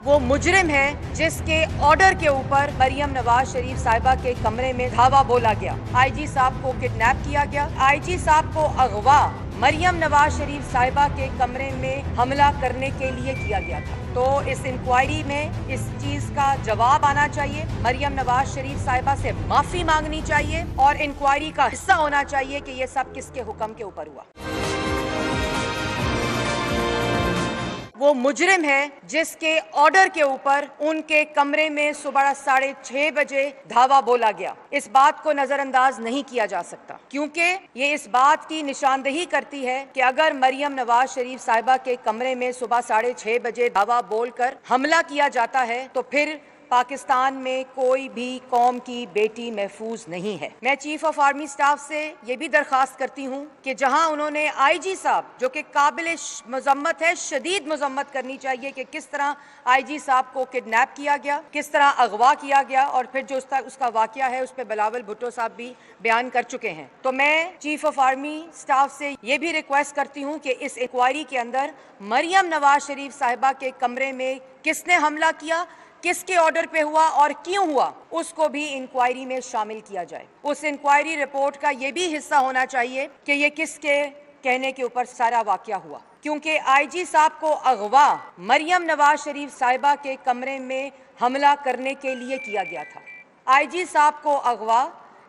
वो मुजरिम है जिसके ऑर्डर के ऊपर मरियम नवाज शरीफ साहिबा के कमरे में धावा बोला गया। आईजी साहब को किडनैप किया गया। आईजी साहब को अगवा मरियम नवाज शरीफ साहिबा के कमरे में हमला करने के लिए किया गया था। तो इस इंक्वायरी में इस चीज का जवाब आना चाहिए। मरियम नवाज शरीफ साहिबा से माफी मांगनी चाहिए और इंक्वायरी का हिस्सा होना चाहिए कि ये सब किसके हुक्म के ऊपर हुआ। वो मुजरिम है जिसके ऑर्डर के ऊपर उनके कमरे में सुबह 6:30 बजे धावा बोला गया। इस बात को नजरअंदाज नहीं किया जा सकता, क्योंकि ये इस बात की निशानदेही करती है कि अगर मरियम नवाज शरीफ साहिबा के कमरे में सुबह 6:30 बजे धावा बोलकर हमला किया जाता है तो फिर पाकिस्तान में कोई भी कौम की बेटी महफूज नहीं है। मैं चीफ ऑफ आर्मी स्टाफ से ये भी दरखास्त करती हूँ कि जहाँ उन्होंने आईजी साहब, जो कि काबिल मजम्मत है, शदीद मजम्मत करनी चाहिए कि किस तरह आईजी साहब को किडनैप किया गया, किस तरह अगवा किया गया और फिर जो उसका वाकया है उस पर बिलावल भुट्टो साहब भी बयान कर चुके हैं। तो मैं चीफ ऑफ आर्मी स्टाफ से ये भी रिक्वेस्ट करती हूँ कि इस इंक्वायरी के अंदर मरियम नवाज शरीफ साहिबा के कमरे में किसने हमला किया, किसके ऑर्डर पे हुआ और क्यों हुआ, उसको भी इंक्वायरी में शामिल किया जाए। उस इंक्वायरी रिपोर्ट का ये भी हिस्सा होना चाहिए कि ये किसके कहने के ऊपर सारा वाकया हुआ, क्योंकि आईजी साहब को अगवा मरियम नवाज शरीफ साहिबा के कमरे में हमला करने के लिए किया गया था। आईजी साहब को अगवा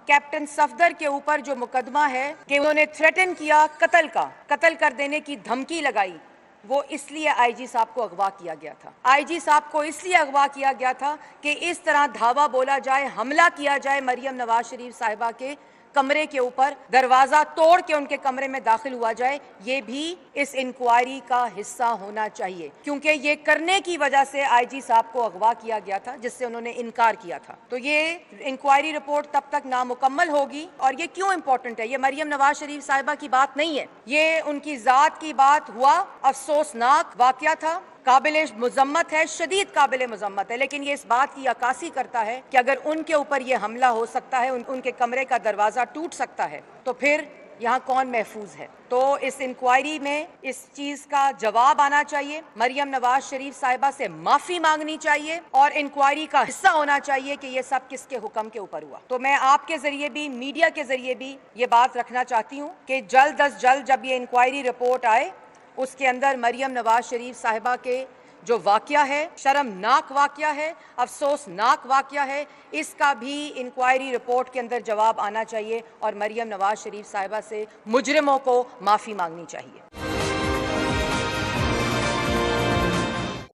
कैप्टन सफदर के ऊपर जो मुकदमा है कि उन्होंने थ्रेटन किया, कत्ल कर देने की धमकी लगाई, वो इसलिए आईजी साहब को अगवा किया गया था। आईजी साहब को इसलिए अगवा किया गया था कि इस तरह धावा बोला जाए, हमला किया जाए मरियम नवाज शरीफ साहिबा के कमरे के ऊपर, दरवाजा तोड़ के उनके कमरे में दाखिल हुआ जाए, ये भी इस इंक्वायरी का हिस्सा होना चाहिए, क्योंकि ये करने की वजह से आईजी साहब को अगवा किया गया था, जिससे उन्होंने इनकार किया था। तो ये इंक्वायरी रिपोर्ट तब तक नामुकम्मल होगी। और ये क्यों इंपॉर्टेंट है? ये मरियम नवाज शरीफ साहिबा की बात नहीं है, ये उनकी जात की बात हुआ, अफसोसनाक वाकया था, काबिल मुजम्मत है, शदीद काबिल मुजम्मत है, लेकिन ये इस बात की अक्कासी करता है कि अगर उनके ऊपर ये हमला हो सकता है, उनके कमरे का दरवाजा टूट सकता है, तो फिर यहाँ कौन महफूज है? तो इस इंक्वायरी में इस चीज का जवाब आना चाहिए। मरियम नवाज शरीफ साहिबा से माफी मांगनी चाहिए और इंक्वायरी का हिस्सा होना चाहिए कि ये सब किसके हुक्म के ऊपर हुआ। तो मैं आपके जरिए भी, मीडिया के जरिए भी ये बात रखना चाहती हूँ कि जल्द अज जल्द जब ये इंक्वायरी रिपोर्ट आए, उसके अंदर मरियम नवाज शरीफ साहिबा के जो वाकया है, शर्मनाक वाकया है, अफसोसनाक वाकया है, इसका भी इंक्वायरी रिपोर्ट के अंदर जवाब आना चाहिए और मरियम नवाज शरीफ साहिबा से मुजरिमों को माफ़ी मांगनी चाहिए।